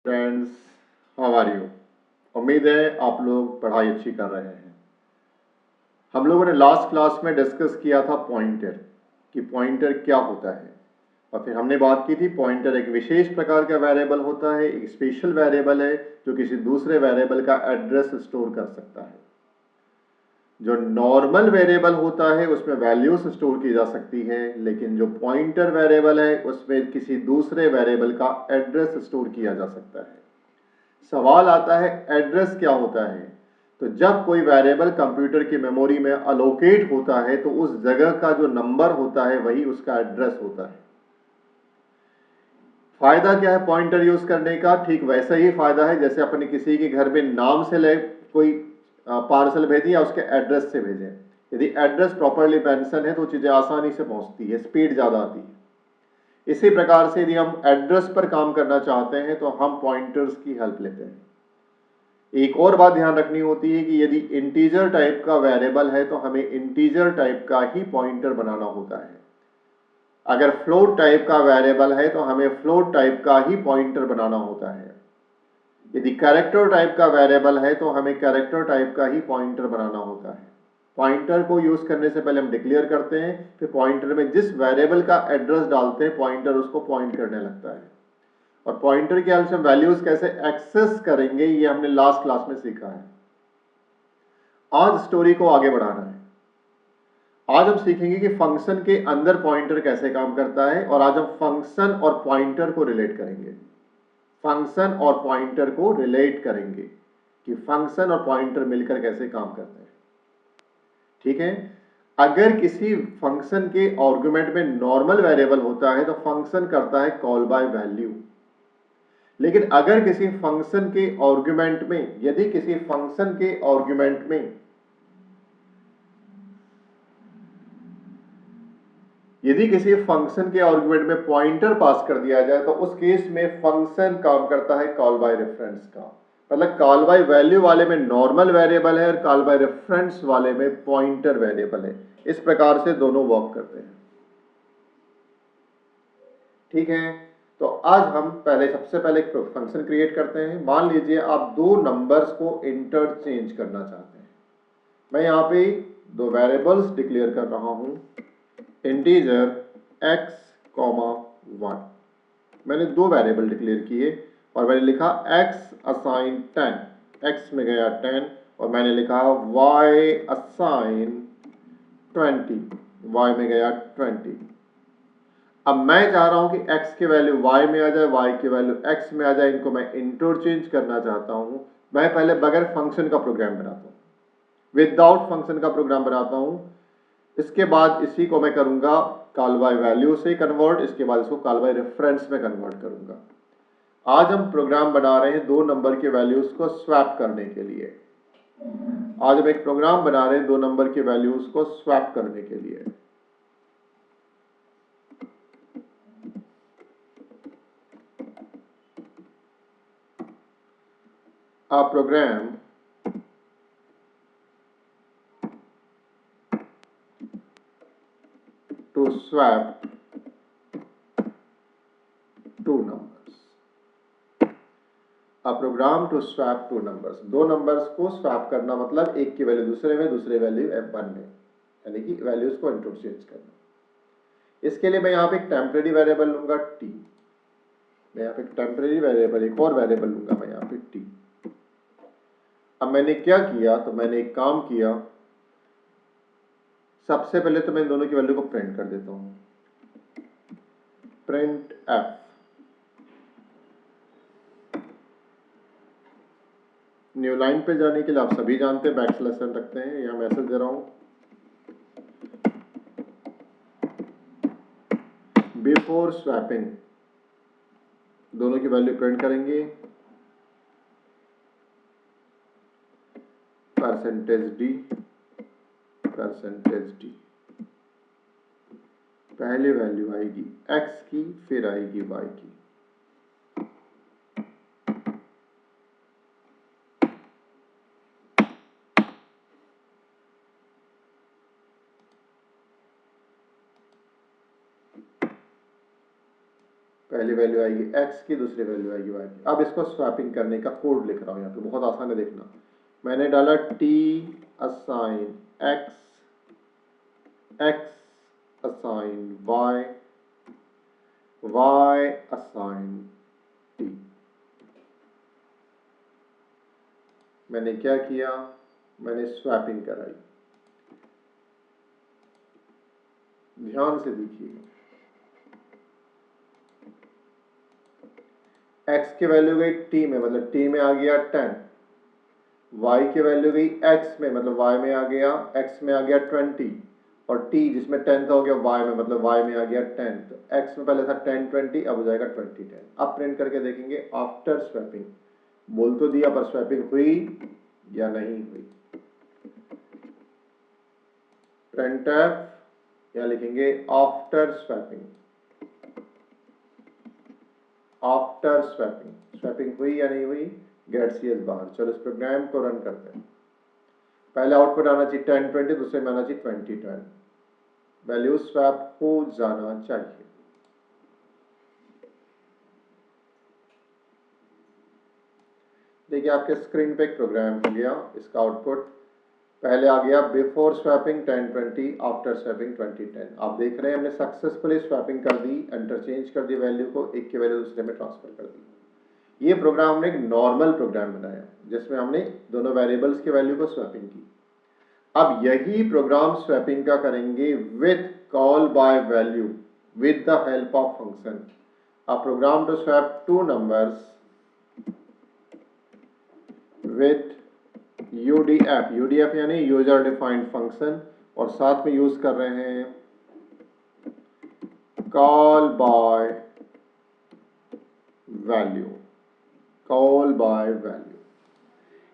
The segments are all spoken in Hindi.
Friends, how are you. उम्मीद है आप लोग पढ़ाई अच्छी कर रहे हैं। हम लोगों ने लास्ट क्लास में डिस्कस किया था पॉइंटर कि पॉइंटर क्या होता है, और फिर हमने बात की थी पॉइंटर एक विशेष प्रकार का वेरिएबल होता है, एक स्पेशल वेरिएबल है जो किसी दूसरे वेरिएबल का एड्रेस स्टोर कर सकता है। जो नॉर्मल वेरिएबल होता है उसमें वैल्यूज स्टोर की जा सकती है, लेकिन जो पॉइंटर वेरिएबल है उसमें किसी दूसरे वेरिएबल का एड्रेस स्टोर किया जा सकता है। सवाल आता है एड्रेस क्या होता है। तो जब कोई वेरिएबल कंप्यूटर की मेमोरी में अलोकेट होता है तो उस जगह का जो नंबर होता है वही उसका एड्रेस होता है। फायदा क्या है पॉइंटर यूज करने का? ठीक वैसा ही फायदा है जैसे अपने किसी के घर में नाम से ले कोई पार्सल भेजें या उसके एड्रेस से भेजें। यदि एड्रेस प्रॉपरली मेंशन है तो चीजें आसानी से पहुंचती है, स्पीड ज्यादा आती है। इसी प्रकार से यदि हम एड्रेस पर काम करना चाहते हैं तो हम पॉइंटर्स की हेल्प लेते हैं। एक और बात ध्यान रखनी होती है कि यदि इंटीजर टाइप का वेरिएबल है तो हमें इंटीजर टाइप का ही पॉइंटर बनाना होता है। अगर फ्लोट टाइप का वेरिएबल है तो हमें फ्लोट टाइप का ही पॉइंटर बनाना होता है। यदि कैरेक्टर टाइप का वेरिएबल है तो हमें कैरेक्टर टाइप का ही पॉइंटर बनाना होता है। पॉइंटर को यूज करने से पहले हम डिक्लेयर करते हैं, फिर पॉइंटर में जिस वेरिएबल का एड्रेस डालते हैं पॉइंटर उसको पॉइंट करने लगता है। और पॉइंटर की हेल्प से वैल्यूज कैसे एक्सेस करेंगे ये हमने लास्ट क्लास में सीखा है। आज स्टोरी को आगे बढ़ाना है। आज हम सीखेंगे कि फंक्शन के अंदर पॉइंटर कैसे काम करता है, और आज हम फंक्शन और पॉइंटर को रिलेट करेंगे। फंक्शन और पॉइंटर को रिलेट करेंगे कि फंक्शन और पॉइंटर मिलकर कैसे काम करते हैं। ठीक है। अगर किसी फंक्शन के आर्गुमेंट में नॉर्मल वेरिएबल होता है तो फंक्शन करता है कॉल बाय वैल्यू। लेकिन अगर किसी फंक्शन के आर्गुमेंट में यदि किसी फंक्शन के आर्गुमेंट में यदि किसी फंक्शन के आर्गुमेंट में पॉइंटर पास कर दिया जाए तो उस केस में फंक्शन काम करता है कॉल बाय रेफरेंस का। मतलब कॉल बाय वैल्यू वाले में नॉर्मल वेरिएबल है और कॉल बाय रेफरेंस वाले में पॉइंटर वेरिएबल है। इस प्रकार से दोनों वर्क करते हैं। ठीक है। तो आज हम सबसे पहले एक फंक्शन क्रिएट करते हैं। मान लीजिए आप दो नंबर्स को इंटरचेंज करना चाहते हैं। मैं यहां पे दो वेरिएबल्स डिक्लेयर कर रहा हूं, इंटीजर x, 1। मैंने दो वेरिएबल डिक्लेयर किए और मैंने लिखा x असाइन 10, x में गया 10, और मैंने लिखा y असाइन 20, y में गया 20। अब मैं चाह रहा हूं कि x की वैल्यू y में आ जाए, y की वैल्यू x में आ जाए। इनको मैं इंटरचेंज करना चाहता हूं। मैं पहले बगैर फंक्शन का प्रोग्राम बनाता हूं, विदाउट फंक्शन का प्रोग्राम बनाता हूं। इसके बाद इसी को मैं करूंगा कॉल बाय वैल्यू से कन्वर्ट, इसके बाद इसको कॉल बाय रेफरेंस में कन्वर्ट करूंगा। आज हम प्रोग्राम बना रहे हैं दो नंबर के वैल्यूज को स्वैप करने के लिए। आज हम एक प्रोग्राम बना रहे हैं दो नंबर के वैल्यूज को स्वैप करने के लिए। A program to swap two numbers। A program to swap two numbers। दो नंबर्स को स्वैप करना मतलब एक की वैल्यू दूसरे में, दूसरे वैल्यू वन में, यानी कि वैल्यूज को इंटरचेंज करना। इसके लिए मैं यहाँ पे एक टेम्परेरी वेरिएबल लूंगा t। मैं यहाँ पे एक टेम्परेरी वेरिएबल, एक और वेरिएबल लूंगा मैं यहाँ पे t। अब मैंने क्या किया, तो मैंने एक काम किया। सबसे पहले तो मैं इन दोनों की वैल्यू को प्रिंट कर देता हूं, प्रिंट f। न्यू लाइन पे जाने के लिए आप सभी जानते हैं बैकस्लैश n रखते हैं। यहां मैसेज दे रहा हूं, बिफोर स्वैपिंग दोनों की वैल्यू प्रिंट करेंगे। %d, %d। पहले वैल्यू आएगी x की, फिर आएगी y की। पहली वैल्यू आएगी x की, दूसरी वैल्यू आएगी y की। अब इसको स्वैपिंग करने का कोड लिख रहा हूँ यहाँ पे, बहुत आसान है देखना। मैंने डाला t assign x, x assign y, y assign t। मैंने क्या किया, मैंने स्वैपिंग कराई। ध्यान से देखिएगा, x की वैल्यू गई t में, मतलब t में आ गया 10, y की वैल्यू गई x में, मतलब y में आ गया, x में आ गया 20, और t जिसमें 10 था हो गया y में, मतलब y में आ गया 10। तो x में पहले था 10 20, अब हो जाएगा 20 10। अब प्रिंट करके देखेंगे आफ्टर स्वैपिंग। बोल तो दिया पर स्वैपिंग हुई या नहीं हुई। प्रिंट या लिखेंगे after swapping, after swapping, swapping हुई या नहीं हुई, गेट CS बाहर। चलो इस प्रोग्राम को रन करते हैं। पहले आउटपुट आना चाहिए 10 20, दूसरे में आना चाहिए 20 10। वैल्यू स्वैप हो जाना चाहिए। देखिए आपके स्क्रीन पे एक प्रोग्राम हो गया, इसका आउटपुट पहले आ गया बिफोर स्वैपिंग 10 20, आफ्टर स्वैपिंग 20 10। आप देख रहे हैं हमने सक्सेसफुली स्वैपिंग कर दी, इंटरचेंज कर दी वैल्यू को, एक की वैल्यू दूसरे में ट्रांसफर कर दी। ये प्रोग्राम हमने एक नॉर्मल प्रोग्राम बनाया जिसमें हमने दोनों वेरिएबल्स की वैल्यू को स्वैपिंग की। अब यही प्रोग्राम स्वैपिंग का करेंगे with call by value with the help of function. A program to swap two numbers with UDF, UDF यानी यूजर डिफाइंड फंक्शन, और साथ में यूज कर रहे हैं call by value, call by value.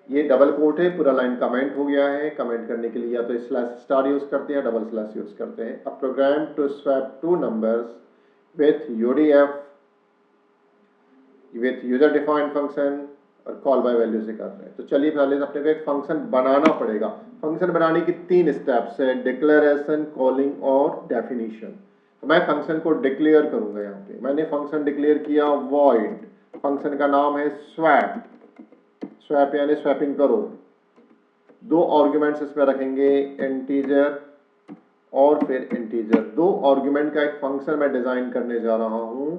ये डबल कोट है, पूरा लाइन कमेंट हो गया है। कमेंट करने के लिए या तो स्लैश स्टार यूज करते हैं, डबल स्लैश यूज करते हैं। A program to swap two numbers with UDF with user defined function और कॉल बाय वैल्यू से कर रहे हैं। तो चलिए पहले अपने को एक फंक्शन बनाना पड़ेगा। फंक्शन बनाने की 3 स्टेप्स है, डिक्लेरेशन, कॉलिंग और डेफिनेशन। तो मैं फंक्शन को डिक्लेयर करूंगा। यहाँ पे मैंने फंक्शन डिक्लेयर किया वॉइड, फंक्शन का नाम है स्वैप, स्वैप यानी स्वैपिंग करो। 2 आर्गुमेंट्स इसमें रखेंगे, इंटीजर और फिर इंटीजर। 2 आर्गुमेंट का एक फंक्शन मैं डिजाइन करने जा रहा हूं।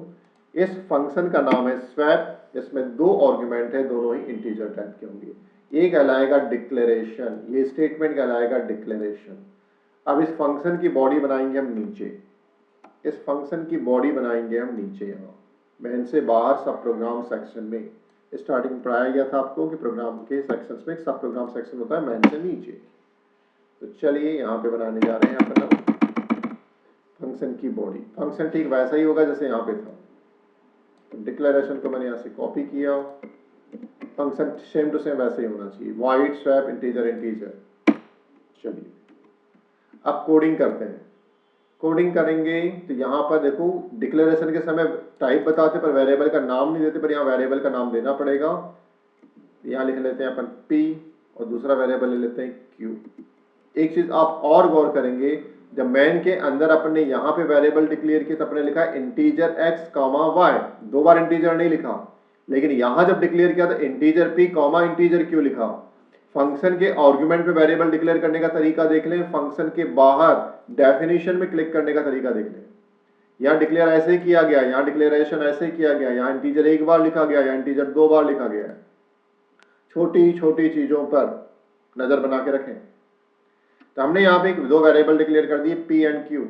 इस फंक्शन का नाम है स्वैप, इसमें 2 आर्गुमेंट है, दोनों ही इंटीजर टाइप के होंगे। ये कहलाएगा डिक्लेरेशन, ये स्टेटमेंट कहलाएगा डिक्लेरेशन। अब इस फंक्शन की बॉडी बनाएंगे हम नीचे, इस फंक्शन की बॉडी बनाएंगे हम नीचे। यहाँ मेन से बाहर सब प्रोग्राम सेक्शन में, स्टार्टिंग में पढ़ाया गया था आपको कि प्रोग्राम के सेक्शंस में सब प्रोग्राम सेक्शन होता है मेन से नीचे। तो चलिए यहाँ पे बनाने जा रहे हैं अपना फंक्शन की बॉडी। फंक्शन ठीक वैसा ही होगा जैसे यहाँ पे था। डिक्लेरेशन को मैंने यहाँ से कॉपी किया, फंक्शन सेम टू सेम वैसे ही होना चाहिए, वॉइड स्वैप इंटीजर इंटीजर। चलिए अब कोडिंग करते हैं। कोडिंग करेंगे तो यहाँ पर देखो डिक्लेरेशन के समय टाइप बताते पर वेरिएबल का नाम नहीं देते, पर यहाँ वेरिएबल का नाम देना पड़ेगा। यहाँ लिख लेते हैं अपन p और दूसरा वेरिएबल ले लेते हैं q। एक चीज आप और गौर करेंगे, जब मैन के अंदर अपन ने यहाँ पे वेरिएबल डिक्लेयर किया तो अपने लिखा इंटीजर x कॉमा y, 2 बार इंटीजर नहीं लिखा। लेकिन यहाँ जब डिक्लेयर किया तो integer p comma integer q लिखा। फंक्शन के आर्गुमेंट में वेरिएबल डिक्लेयर करने का तरीका देख लें, फंक्शन के बाहर डेफिनेशन में क्लिक करने का तरीका देख लें। यहाँ डिक्लेयर ऐसे ही किया गया, यहाँ डिक्लेरेशन ऐसे ही किया गया, यहाँ इंटीजर 1 बार लिखा गया, यहाँ इंटीजर 2 बार लिखा गया है। छोटी छोटी चीजों पर नजर बना के रखें। तो हमने यहाँ पे 2 वेरिएबल डिक्लेयर कर दिए p एंड q।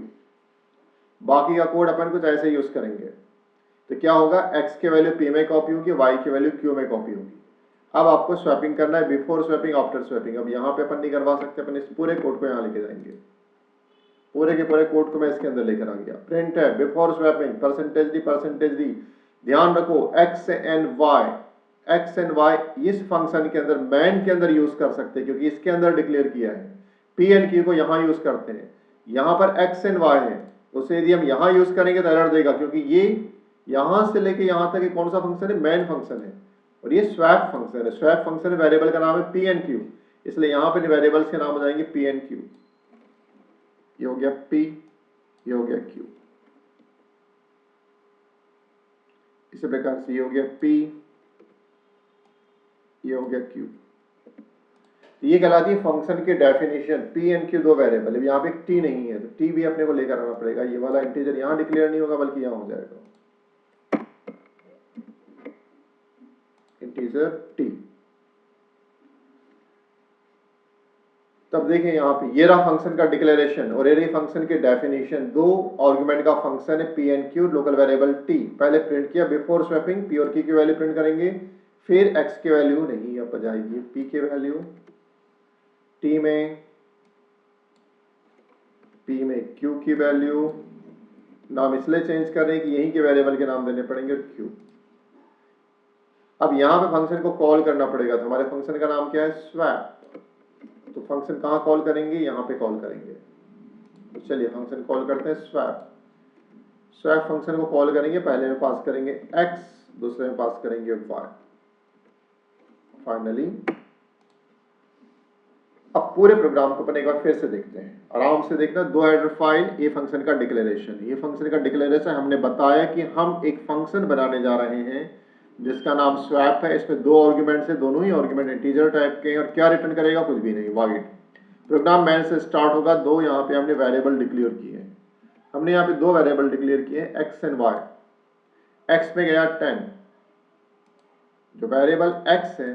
बाकी का कोड अपन कुछ ऐसे यूज करेंगे। तो क्या होगा, x की वैल्यू p में कॉपी होगी, y की वैल्यू q में कॉपी होगी। अब आपको स्वैपिंग करना है, बिफोर स्वैपिंग आफ्टर स्वैपिंग। अब यहाँ पे अपन नहीं करवा सकते, अपन इस पूरे कोड को यहाँ लेके जाएंगे। पूरे के पूरे कोड को मैं इसके अंदर लेकर आ गया। प्रिंट है बिफोर स्वैपिंग परसेंटेज डी। ध्यान रखो x एंड y इस फंक्शन के अंदर मैन के अंदर यूज कर सकते हैं क्योंकि इसके अंदर डिक्लेयर किया है। p एंड q को यहाँ यूज करते हैं। यहाँ पर x एंड y है, उसे यदि हम यहाँ यूज करेंगे तो एरर देगा क्योंकि ये यहाँ से लेके यहाँ तक कौन सा फंक्शन है, मैन फंक्शन है, और ये स्वैप फंक्शन है। स्वैप फंक्शन वेरिएबल का नाम है p एंड q, इसलिए यहाँ पे वेरिएबल्स के नाम हो जाएंगे p एंड q। ये हो गया p, ये हो गया q। इसी प्रकार से ये हो गया P, ये हो गया Q। ये कहलाती है फंक्शन की डेफिनेशन। P एंड Q दो वेरिएबल है, यहाँ पे T नहीं है तो T भी अपने को लेकर आना पड़ेगा। ये वाला इंटीजर यहाँ डिक्लेयर नहीं होगा बल्कि यहाँ हो जाएगा इंटीजर T। तब देखें यहाँ पे ये रहा फंक्शन का डिक्लेरेशन और ये रही फंक्शन की डेफिनेशन। दो आर्गुमेंट का फंक्शन है P and Q, local variable T। पहले प्रिंट किया बिफोर स्वैपिंग, P और Q की वैल्यू प्रिंट करेंगे, फिर X की वैल्यू नहीं अब जाएगी P की वैल्यू T में, P में Q की वैल्यू। नाम इसलिए चेंज कर रहे हैं कि यहीं के वेरिएबल के नाम देने पड़ेंगे Q। अब यहाँ पे फंक्शन को कॉल करना पड़ेगा, तो हमारे फंक्शन का नाम क्या है स्वैप। तो फंक्शन कहाँ कॉल करेंगे, यहाँ पे कॉल करेंगे। तो चलिए फंक्शन कॉल करते हैं स्वैप। स्वैप फंक्शन को कॉल करेंगे, पहले में पास करेंगे x, दूसरे में पास करेंगे y। फाइनली अब पूरे प्रोग्राम को अपन एक बार फिर से देखते हैं, आराम से देखना। दो हेडर फाइल, ये फंक्शन का डिक्लेरेशन। ये फंक्शन का डिक्लेरेशन हमने बताया कि हम एक फंक्शन बनाने जा रहे हैं जिसका नाम स्वैप है। इसमें दो आर्गुमेंट्स है, दोनों ही आर्गुमेंट इंटीजर टाइप के हैं और क्या रिटर्न करेगा, कुछ भी नहीं, वॉइड। प्रोग्राम मैन से स्टार्ट होगा। दो यहाँ पे हमने वेरिएबल डिक्लेयर किए हैं। हमने यहाँ पे दो वेरिएबल डिक्लेयर किए हैं x एंड y। x में गया 10, जो वेरिएबल x है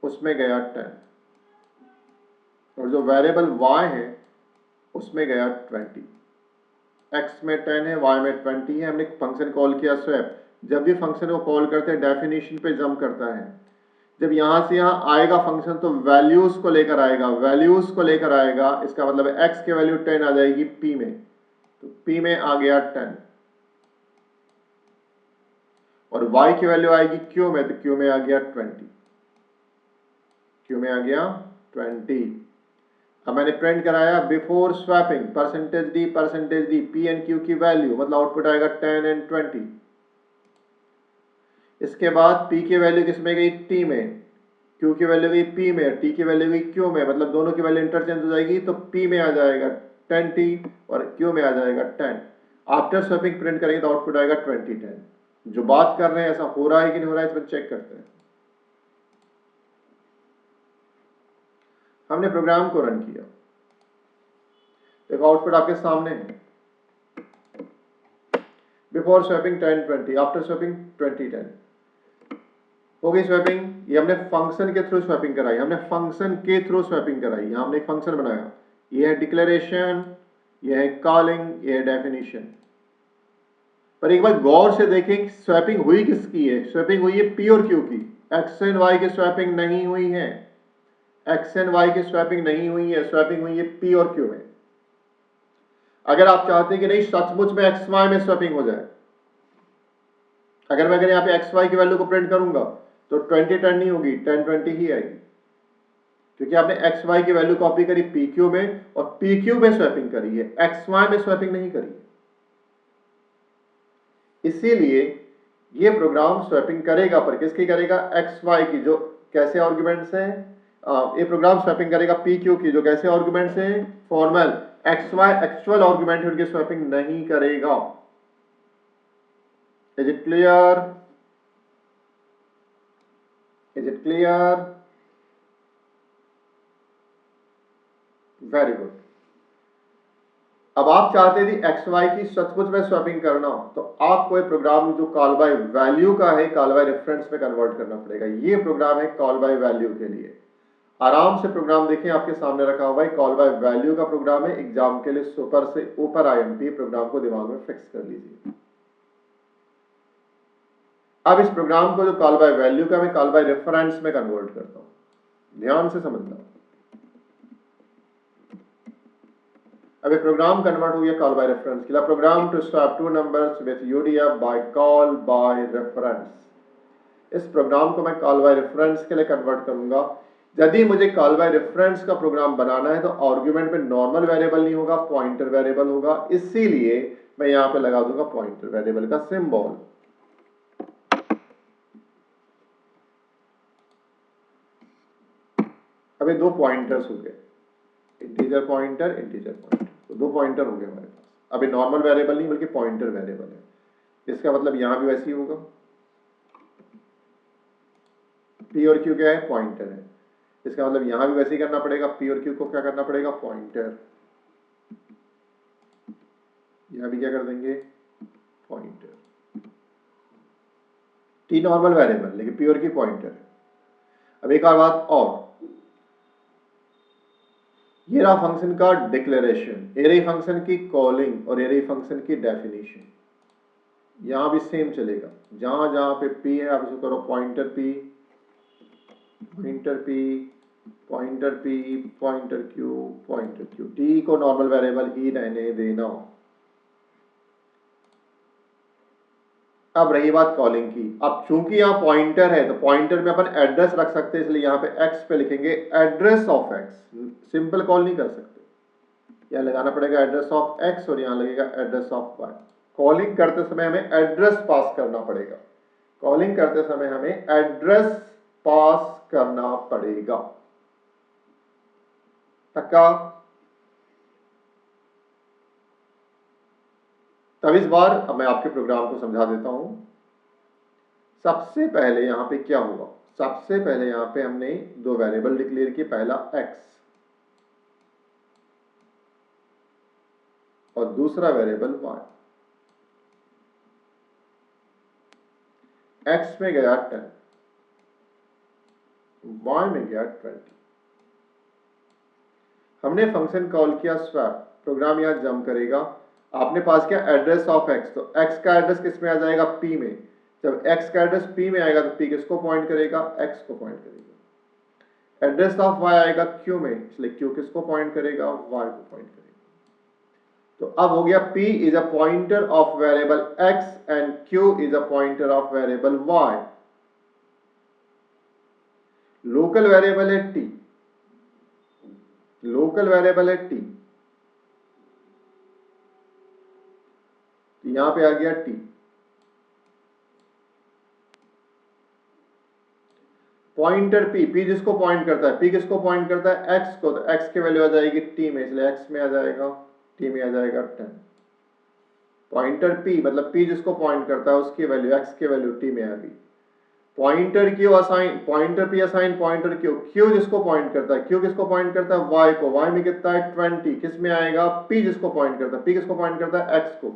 उसमें गया 10 और जो वेरिएबल y है उसमें गया 20। x में 10 है, y में 20 है। हमने फंक्शन कॉल किया स्वैप। जब भी फंक्शन को कॉल करते हैं डेफिनेशन पे जंप करता है। जब यहां से यहां आएगा फंक्शन तो वैल्यूज को लेकर आएगा, वैल्यूज को लेकर आएगा। इसका मतलब है x की वैल्यू 10 आ जाएगी p में, तो p में आ गया 10 और y की वैल्यू आएगी q में, तो q में आ गया 20, q में आ गया 20। अब मैंने प्रिंट कराया before swapping percentage D p and q की वैल्यू, मतलब आउटपुट आएगा 10 एंड 20। इसके बाद p की वैल्यू किसमें गई, t में, q की वैल्यू गई p में, t की वैल्यू गई q में, मतलब दोनों की वैल्यू इंटरचेंज हो जाएगी। तो p में आ जाएगा 20 और q में आ जाएगा 10। आफ्टर स्वैपिंग प्रिंट करेंगे तो आउटपुट आएगा 20 10। जो बात कर रहे हैं ऐसा हो रहा है कि नहीं हो रहा है, इसमें चेक करते हैं। हमने प्रोग्राम को रन किया, देखो आउटपुट आपके सामने है। Before swapping 10 20, after swapping 20 10। हो गई स्वैपिंग। ये हमने फंक्शन के थ्रू स्वैपिंग कराई, हमने फंक्शन के थ्रू स्वैपिंग कराई। यहां हमने एक फंक्शन बनाया, ये है डिक्लेरेशन, ये है कॉलिंग, ये है डेफिनेशन। पर एक बार गौर से देखें स्वैपिंग हुई किसकी है। स्वैपिंग हुई है p और q की, x एंड y की स्वैपिंग नहीं हुई है। x एंड y की स्वैपिंग नहीं हुई है, स्वैपिंग हुई है p और q में। अगर आप चाहते हैं कि नहीं सचमुच में x y में स्वैपिंग हो जाए, अगर यहाँ पे x y की वैल्यू को प्रिंट करूंगा तो 20 10 नहीं होगी, 10 20 ही आएगी, क्योंकि आपने x y की वैल्यू कॉपी करी p q में और p q में स्वैपिंग करी है, x y में स्वैपिंग नहीं करी है। इसीलिए ये प्रोग्राम स्वैपिंग करेगा, पर किसकी करेगा, x y की, जो कैसे आर्गुमेंट्स हैं। ये प्रोग्राम स्वैपिंग करेगा p q की, जो कैसे आर्गुमेंट्स हैं, formal. x y actual argument उनकी स्वैपिंग नहीं करेगा। Is it clear? Is it clear? Very good. अब आप चाहते थे एक्स वाई की सचमुच में स्वैपिंग करना हो तो आपको ये प्रोग्राम जो कॉल बाय वैल्यू का है कॉल बाय रेफरेंस में कन्वर्ट करना पड़ेगा। ये प्रोग्राम है कॉल बाय वैल्यू के लिए। आराम से प्रोग्राम देखिए, आपके सामने रखा हुआ है, कॉल बाय वैल्यू का प्रोग्राम है। एग्जाम के लिए सुपर से ऊपर आईएमपी प्रोग्राम को दिमाग में फिक्स कर लीजिए। अब इस प्रोग्राम को जो कॉल बाय वैल्यू का मैं कॉल बाय रेफरेंस में कन्वर्ट करता हूं, ध्यान से समझना। अब ये प्रोग्राम कन्वर्ट हो गया कॉल बाय रेफरेंस के लिए। Program to swap two numbers with UDF by call by reference. इस प्रोग्राम को मैं कॉल बाय रेफरेंस के लिए कन्वर्ट करूंगा। यदि मुझे कॉल बाय रेफरेंस का प्रोग्राम बनाना है तो आर्गुमेंट में नॉर्मल वेरिएबल नहीं होगा, पॉइंटर वेरिएबल होगा। इसीलिए मैं यहां पे लगा दूंगा पॉइंटर वेरिएबल का सिंबल। अब ये दो पॉइंटर्स हो गए, इंटीजर पॉइंटर, इंटीजर पॉइंटर, तो दो पॉइंटर हो गए हमारे पास। अब ये नॉर्मल वेरिएबल नहीं बल्कि पॉइंटर वेरिएबल है। इसका मतलब यहां भी वैसे ही होगा। पी और क्यू क्या है, पॉइंटर है, इसका मतलब यहां भी वैसे ही करना पड़ेगा, पी और क्यू को क्या करना पड़ेगा, पॉइंटर, यहां भी क्या कर देंगे, पॉइंटर। टी नॉर्मल वेरिएबल लेकिन पी और क्यू पॉइंटर है। अब एक और बात और, ये रहा फंक्शन का डिक्लेरेशन, ये रही फंक्शन की कॉलिंग और ये रही फंक्शन की डेफिनेशन। यहां भी सेम चलेगा, जहां जहां पे पी है आप इसको करो pointer P, pointer P, pointer P, pointer Q, pointer Q. T को नॉर्मल वेरिएबल ही रहने देना। अब रही बात कॉलिंग की, अब चूंकि यहाँ पॉइंटर है तो पॉइंटर में अपन एड्रेस रख सकते हैं, इसलिए यहाँ पे एक्स पे लिखेंगे address of x. Simple call नहीं कर सकते, यहाँ लगाना पड़ेगा एड्रेस ऑफ एक्स और यहाँ लगेगा एड्रेस ऑफ वाई। कॉलिंग करते समय हमें एड्रेस पास करना पड़ेगा, कॉलिंग करते समय हमें एड्रेस पास करना पड़ेगा। पक्का? तब इस बार अब मैं आपके प्रोग्राम को समझा देता हूं। सबसे पहले यहां पे क्या हुआ, सबसे पहले यहां पे हमने दो वेरिएबल डिक्लेयर किए, पहला x और दूसरा वेरिएबल y। x में गया 10, y में गया 20। हमने फंक्शन कॉल किया स्वैप, प्रोग्राम यहां जंप करेगा, आपने पास किया एड्रेस ऑफ x, तो x का एड्रेस किस में आ जाएगा, p में। जब x का एड्रेस p में आएगा तो p किसको पॉइंट करेगा, x को पॉइंट करेगा। एड्रेस ऑफ y आएगा q में, इसलिए q किसको पॉइंट करेगा, y को पॉइंट करेगा। तो अब हो गया p is a pointer of variable x and q is a pointer of variable y। Local variable है t, लोकल वेरिएबल है t, यहां पे आ गया t। पॉइंटर p, p जिसको पॉइंट करता है, p किसको पॉइंट करता है, x को, तो x की वैल्यू आ जाएगी t में, इसलिए x में आ जाएगा, t में आ जाएगा 10। पॉइंटर p मतलब p जिसको पॉइंट करता है उसकी वैल्यू, x की वैल्यू t में आ गई। Pointer q assign, pointer p assign pointer q, q जिसको पॉइंट करता है, q किसको पॉइंट करता है, y को, y में कितना है 20, किस में आएगा, p जिसको पॉइंट करता है, p किसको पॉइंट करता है, x को।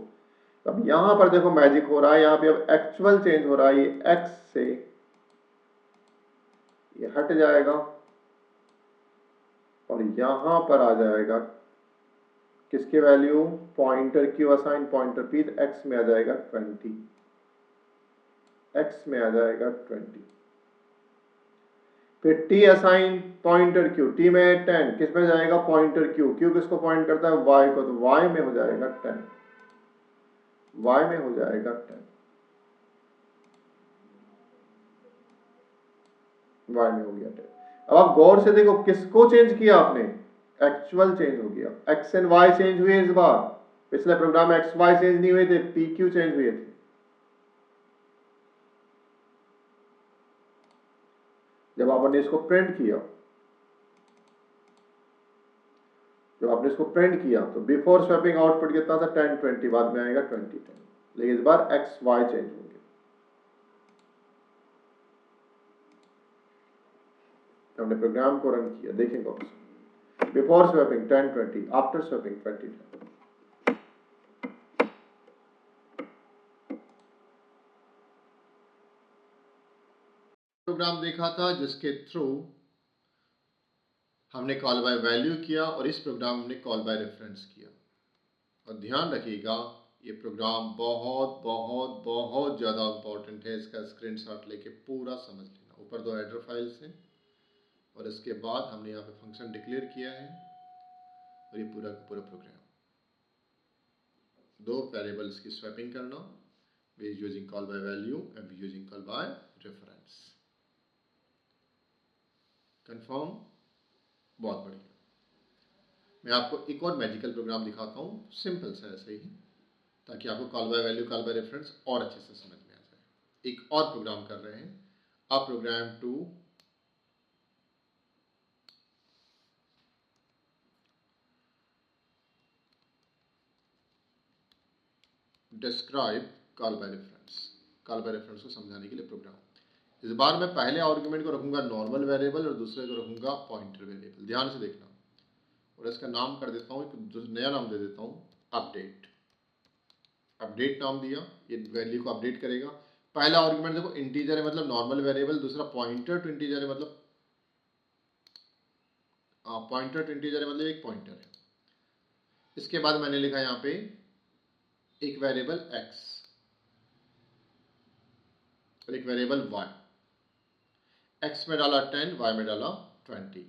अब यहां पर देखो मैजिक हो रहा है, यहां पे अब एक्चुअल चेंज हो रहा है, ये x से ये हट जाएगा और यहां पर आ जाएगा किसकी value, pointer q assign pointer p, तो x में आ जाएगा 20, x में आ जाएगा 20। फिर t assign pointer q, t में 10, किस में जाएगा, पॉइंटर q, q किसको पॉइंट करता है, y को, तो y में हो जाएगा 10, y में हो जाएगा 10, y में हो गया 10। अब आप गौर से देखो किसको चेंज किया आपने, एक्चुअल चेंज हो गया, x एंड y चेंज हुए इस बार, पिछले प्रोग्राम में x y चेंज नहीं हुए थे, p q चेंज हुए थे। जब आपने इसको प्रिंट किया, जब आपने इसको प्रिंट किया तो बिफोर स्वैपिंग आउटपुट कितना था, 10 20, बाद में आएगा 20 10, लेकिन इस बार x y चेंज होंगे। हमने प्रोग्राम को रन किया, देखेंगे before swapping 10 20, after swapping 20 10। Program देखा था जिसके थ्रू हमने कॉल बाय वैल्यू किया और इस प्रोग्राम में कॉल बाय रेफरेंस किया। और ध्यान रखिएगा ये प्रोग्राम बहुत बहुत बहुत ज़्यादा इंपॉर्टेंट है, इसका स्क्रीनशॉट लेके पूरा समझ लेना। ऊपर दो हेडर फाइल्स हैं और इसके बाद हमने यहाँ पे फंक्शन डिक्लेयर किया है और ये पूरा का पूरा प्रोग्राम, दो वेरिएबल्स की स्वैपिंग करना, we using call by value and we using call by reference. Confirm? बहुत बढ़िया। मैं आपको एक और मैजिकल प्रोग्राम दिखाता हूँ, सिंपल सा ऐसे ही, ताकि आपको call by value call by reference और अच्छे से समझ में आ जाए। एक और प्रोग्राम कर रहे हैं, a program to describe call by reference को समझाने के लिए प्रोग्राम। इस बार मैं पहले आर्गुमेंट को रखूंगा नॉर्मल वेरिएबल और दूसरे को रखूंगा पॉइंटर वेरिएबल। ध्यान से देखना, और इसका नाम कर देता हूँ, एक नया नाम दे देता हूँ, अपडेट। अपडेट नाम दिया, ये वैल्यू को अपडेट करेगा। पहला आर्गुमेंट देखो इंटीजर है मतलब नॉर्मल वेरिएबल, दूसरा पॉइंटर टू इंटीजर है मतलब पॉइंटर टू इंटीजर है मतलब एक पॉइंटर है। इसके बाद मैंने लिखा यहाँ पे एक वेरिएबल x और एक वेरिएबल y। x में डाला 10, y में डाला 20।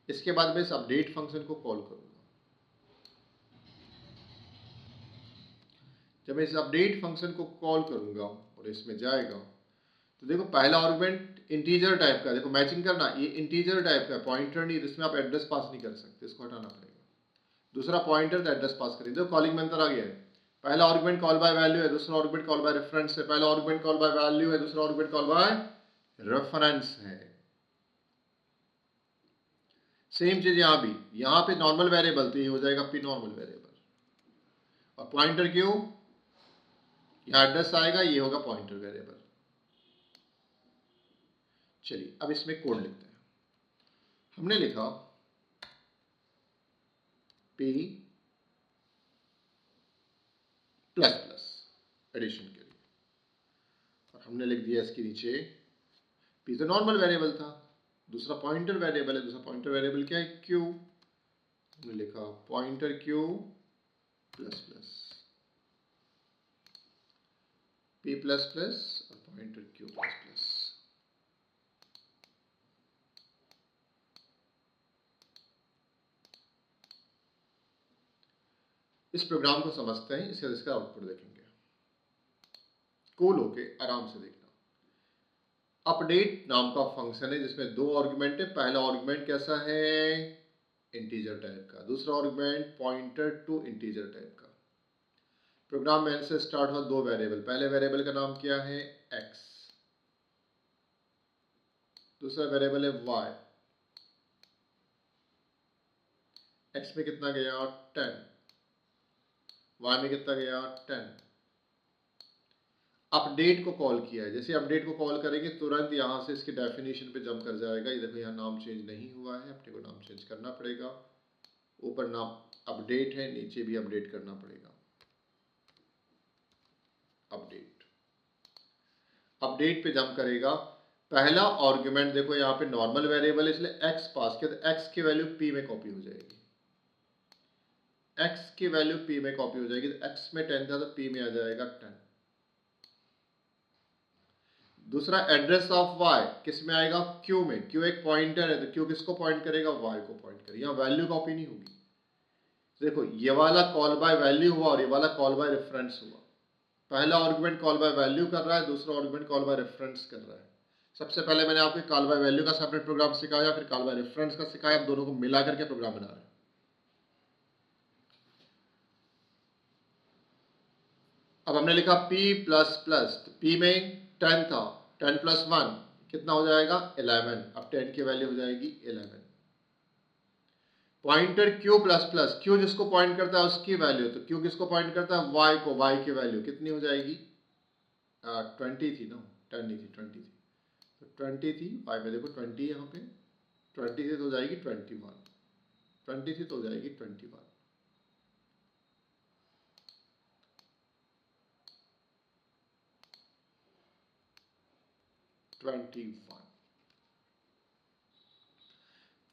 इसके बाद मैं इस अपडेट फंक्शन को कॉल करूंगा। जब मैं इस अपडेट फंक्शन को कॉल करूंगा और इसमें जाएगा तो देखो पहला आर्गुमेंट इंटीजर टाइप का, देखो मैचिंग करना, ये इंटीजर टाइप का पॉइंटर नहीं, इसमें आप एड्रेस पास नहीं कर सकते, इसको हटाना पड़ेगा। दूसरा पॉइंटर तो एड्रेस पास करेंगे। देखो कॉलिंग में अंतर आ गया है, पहला आर्गुमेंट कॉल बाय वैल्यू है, दूसरा आर्गुमेंट कॉल बाय रेफरेंस है। पहला आर्गुमेंट कॉल बाय वैल्यू है, दूसरा आर्गुमेंट कॉल बाय रेफरेंस है। सेम चीज यहां भी, यहां पे नॉर्मल वेरिएबल तो ये हो जाएगा पी नॉर्मल वेरिएबल, और पॉइंटर क्यों, यहां एड्रेस आएगा, ये होगा पॉइंटर वेरिएबल। चलिए अब इसमें कोड लिखते हैं। हमने लिखा p प्लस प्लस एडिशन के लिए, और हमने लिख दिया इसके नीचे p तो नॉर्मल वेरिएबल था, दूसरा पॉइंटर वेरिएबल है, दूसरा पॉइंटर वेरिएबल क्या है, q। हमने लिखा pointer q plus plus p plus plus और पॉइंटर q प्लस प्लस। इस प्रोग्राम को समझते हैं, इसका आउटपुट देखेंगे, कूल होके आराम से देखना। अपडेट नाम का फंक्शन है जिसमें दो आर्गुमेंट है। पहला आर्गुमेंट कैसा है, इंटीजर टाइप का, दूसरा argument pointer to integer type का। प्रोग्राम में से स्टार्ट हुआ दो वेरिएबल, पहले वेरिएबल का नाम क्या है x, दूसरा वेरिएबल है y। x में कितना गया 10, y में कितना गया 10। अपडेट को कॉल किया है, जैसे अपडेट को कॉल करेंगे तुरंत यहां से इसके डेफिनेशन पे जंप कर जाएगा। ये देखो यहाँ नाम चेंज नहीं हुआ है, अपने को नाम चेंज करना पड़ेगा। ऊपर नाम अपडेट है, नीचे भी अपडेट करना पड़ेगा। अपडेट पे जंप करेगा। पहला आर्गुमेंट देखो यहाँ पे नॉर्मल वेरिएबल है इसलिए x पास किया, तो x की वैल्यू p में कॉपी हो जाएगी, x की वैल्यू p में कॉपी हो जाएगी। तो x में 10 था तो p में आ जाएगा 10। दूसरा एड्रेस ऑफ y किस में आएगा, q में। q एक पॉइंटर है तो q किसको पॉइंट करेगा, y को पॉइंट करेगा। यहाँ वैल्यू कॉपी नहीं होगी। देखो ये वाला कॉल बाय वैल्यू हुआ और ये वाला कॉल बाय रेफरेंस हुआ। पहला आर्गुमेंट कॉल बाय वैल्यू कर रहा है, दूसरा आर्गुमेंट कॉल बाय रेफरेंस कर रहा है। सबसे पहले मैंने आपको कॉल बाय वैल्यू का सेपरेट प्रोग्राम सिखाया, फिर कॉल बाय रेफरेंस का सिखाया, अब दोनों को मिला करके प्रोग्राम बना रहे हैं। अब हमने लिखा p प्लस प्लस, तो p में 10 था, 10 प्लस 1 कितना हो जाएगा 11। अब 10 की वैल्यू हो जाएगी 11। Pointer q plus plus, q जिसको पॉइंट करता है उसकी वैल्यू, तो q किसको पॉइंट करता है y को, y की वैल्यू कितनी हो जाएगी 20 थी ना, 10 नहीं थी 20 थी, तो 20 थी, y में देखो 20 यहाँ पे, 20 से तो हो जाएगी 21, 20 से तो हो जाएगी 21।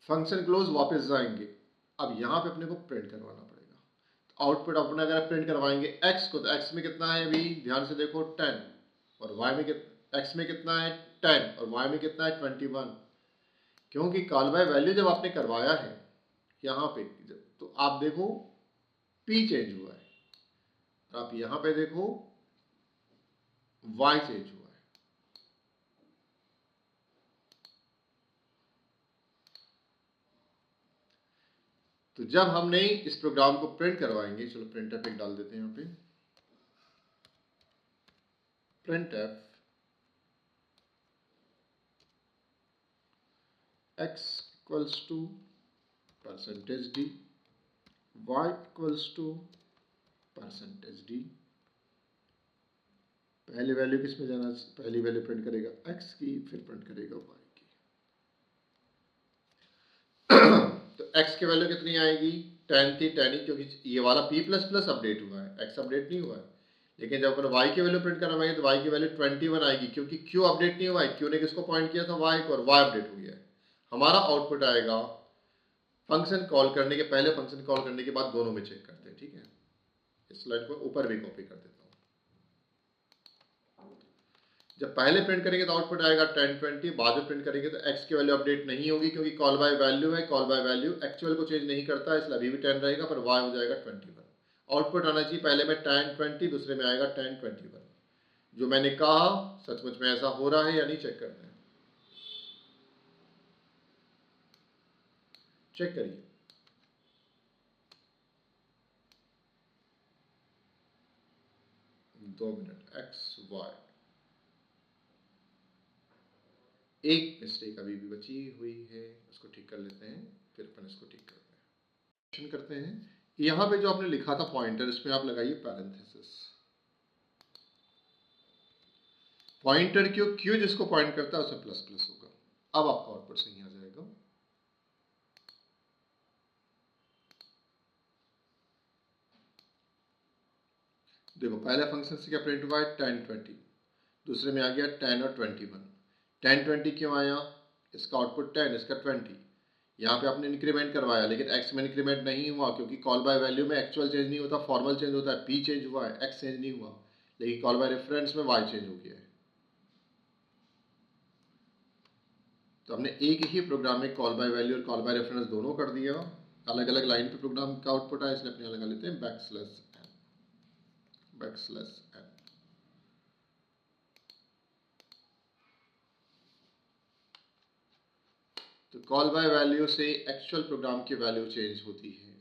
फंक्शन क्लोज, वापस जाएंगे। अब यहाँ पे अपने को प्रिंट करवाना पड़ेगा। आउटपुट अपने अगर प्रिंट करवाएंगे x को, तो x में कितना है अभी ध्यान से देखो 10, और y में x में कितना है 10 और y में कितना है 21। क्योंकि कॉल बाय वैल्यू जब आपने करवाया है यहाँ पे, तो आप देखो p चेंज हुआ है, और आप यहाँ पे देखो y चेंज हुआ है। तो जब हमने इस प्रोग्राम को प्रिंट करवाएंगे, चलो प्रिंटफ एक डाल देते हैं यहाँ पे, printf x equals to %d, y equals to %d, पहली वैल्यू किस में जाना, पहली वैल्यू प्रिंट करेगा x की, फिर प्रिंट करेगा y की। तो x की वैल्यू कितनी आएगी, 10 थी, 10 ही, क्योंकि ये वाला p प्लस प्लस अपडेट हुआ है, x अपडेट नहीं हुआ है। लेकिन जब अपन y की वैल्यू प्रिंट करवाएंगे तो y की वैल्यू 21 आएगी, क्योंकि q अपडेट नहीं हुआ है। q ने किसको पॉइंट किया था, y को, और y अपडेट हो गया है। हमारा आउटपुट आएगा फंक्शन कॉल करने के पहले, फंक्शन कॉल करने के बाद, दोनों में चेक करते हैं, ठीक है। इस स्लाइड को ऊपर भी कॉपी कर देता हूँ। जब पहले प्रिंट करेंगे तो आउटपुट आएगा 10 20, बाद में प्रिंट करेंगे तो x की वैल्यू अपडेट नहीं होगी, क्योंकि कॉल बाय वैल्यू है, कॉल बाय वैल्यू एक्चुअल को चेंज नहीं करता, इसलिए अभी भी 10 रहेगा, पर y हो जाएगा 21। आउटपुट आना चाहिए पहले में 10 20, दूसरे में आएगा 10 21। जो मैंने कहा सचमुच में ऐसा हो रहा है या नहीं, चेक करते हैं, चेक करिए। दो मिनट, x y, एक मिस्टेक अभी भी बची हुई है, उसको ठीक कर लेते हैं, फिर अपन इसको ठीक करते हैं। करते हैं, यहां पे जो आपने लिखा था पॉइंटर, इसमें आप लगाइए पैरेंथेसिस। पॉइंटर क्यों, क्यों जिसको पॉइंट करता है उसे प्लस प्लस होगा। अब आपका आउटपुट सही आ जाएगा। देखो पहले फंक्शन से क्या प्रिंट हुआ है, 10 20, दूसरे में आ गया 10 और 21। 10 20 क्यों आया, इसका आउटपुट 10, इसका 20। यहाँ पे आपने इंक्रीमेंट करवाया, लेकिन x में इंक्रीमेंट नहीं हुआ, क्योंकि कॉल बाय वैल्यू में एक्चुअल चेंज नहीं होता, फॉर्मल चेंज होता है। p चेंज हुआ है, x चेंज नहीं हुआ, लेकिन कॉल बाय रेफरेंस में y चेंज हो गया है। तो हमने एक ही प्रोग्राम में कॉल बाय वैल्यू और कॉल बाय रेफरेंस दोनों कर दिया। अलग अलग लाइन पे प्रोग्राम का आउटपुट आया, इसलिए अपने लगा लेते हैं बैकस्लैश n, बैकस्लैश n। तो कॉल बाय वैल्यू से एक्चुअल प्रोग्राम की वैल्यू चेंज होती है।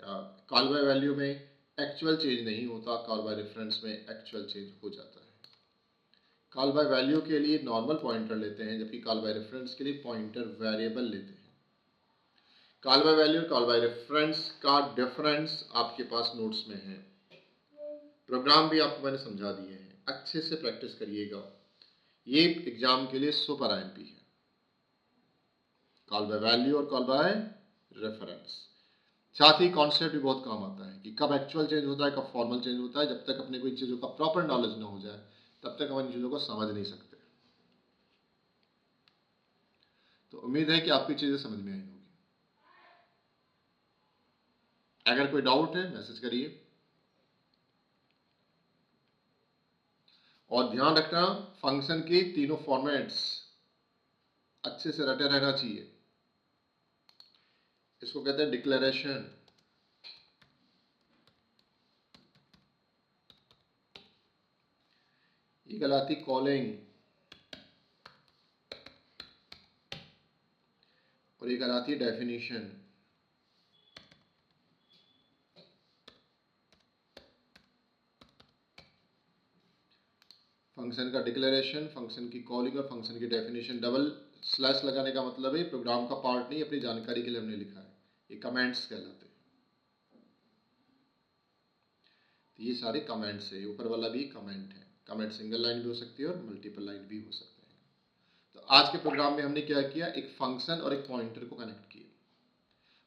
कॉल बाय वैल्यू में एक्चुअल चेंज नहीं होता, कॉल बाय रेफरेंस में एक्चुअल चेंज हो जाता है। कॉल बाय वैल्यू के लिए नॉर्मल पॉइंटर लेते हैं, जबकि कॉल बाय रेफरेंस के लिए पॉइंटर वेरिएबल लेते हैं। कॉल बाय वैल्यू और कॉल बाय रेफरेंस का डिफरेंस आपके पास नोट्स में है, प्रोग्राम भी आपको मैंने समझा दिए हैं, अच्छे से प्रैक्टिस करिएगा। ये एग्जाम के लिए सुपर आईएमपी है, कॉल बाय वैल्यू और कॉल बाय रेफरेंस। साथ ही कॉन्सेप्ट भी बहुत काम आता है कि कब एक्चुअल चेंज होता है, कब फॉर्मल चेंज होता है। जब तक अपने को इन चीज़ों का प्रॉपर नॉलेज ना हो जाए, तब तक हम इन चीज़ों को समझ नहीं सकते। तो उम्मीद है कि आपकी चीज़ें समझ में आई होगी। अगर कोई डाउट है मैसेज करिए, और ध्यान रखना फंक्शन के तीनों फॉर्मेट्स अच्छे से रटे रहना चाहिए। इसको कहते हैं डिक्लेरेशन, ये कहलाती कॉलिंग, और ये कहलाती है डेफिनेशन। फंक्शन का डिक्लेरेशन, फंक्शन की कॉलिंग और फंक्शन की डेफिनेशन। डबल स्लैश लगाने का मतलब है प्रोग्राम का पार्ट नहीं, अपनी जानकारी के लिए हमने लिखा है, ये कमेंट्स कहलाते हैं। तो ये सारे कमेंट्स है, ऊपर वाला भी कमेंट है। कमेंट सिंगल लाइन भी हो सकती है और मल्टीपल लाइन भी हो सकते हैं। तो आज के प्रोग्राम में हमने क्या किया, एक फंक्शन और एक पॉइंटर को कनेक्ट किया,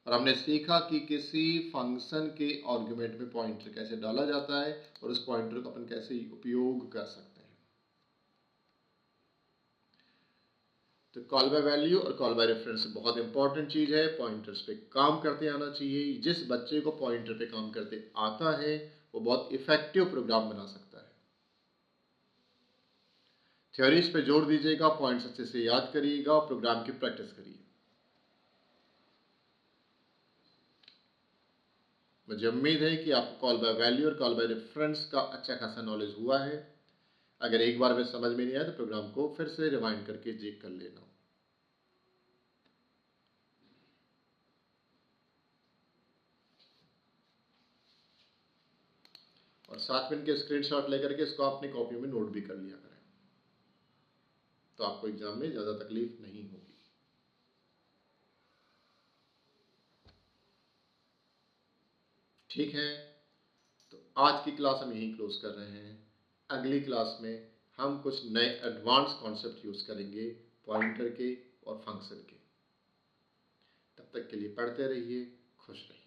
और हमने सीखा कि किसी फंक्शन के आर्गुमेंट में पॉइंटर कैसे डाला जाता है और उस पॉइंटर को अपन कैसे उपयोग कर सकते हैं। तो कॉल बाय वैल्यू और कॉल बाय रेफरेंस बहुत इंपॉर्टेंट चीज है, पॉइंटर्स पे काम करते आना चाहिए। जिस बच्चे को पॉइंटर पे काम करते आता है वो बहुत इफेक्टिव प्रोग्राम बना सकता है। थ्योरीज पे जोर दीजिएगा, पॉइंट्स अच्छे से याद करिएगा और प्रोग्राम की प्रैक्टिस करिए। मुझे उम्मीद है कि आपको कॉल बाय वैल्यू और कॉल बाय रेफरेंस का अच्छा खासा नॉलेज हुआ है। अगर एक बार में समझ में नहीं आया तो प्रोग्राम को फिर से रिवाइंड करके चेक कर लेना। और 7 मिनट के स्क्रीनशॉट लेकर के इसको अपनी कॉपी में नोट भी कर लिया करें, तो आपको एग्जाम में ज़्यादा तकलीफ नहीं होगी। ठीक है, तो आज की क्लास हम यहीं क्लोज कर रहे हैं। अगली क्लास में हम कुछ नए एडवांस कॉन्सेप्ट यूज़ करेंगे पॉइंटर के और फंक्शन के। तब तक के लिए पढ़ते रहिए, खुश रहिए।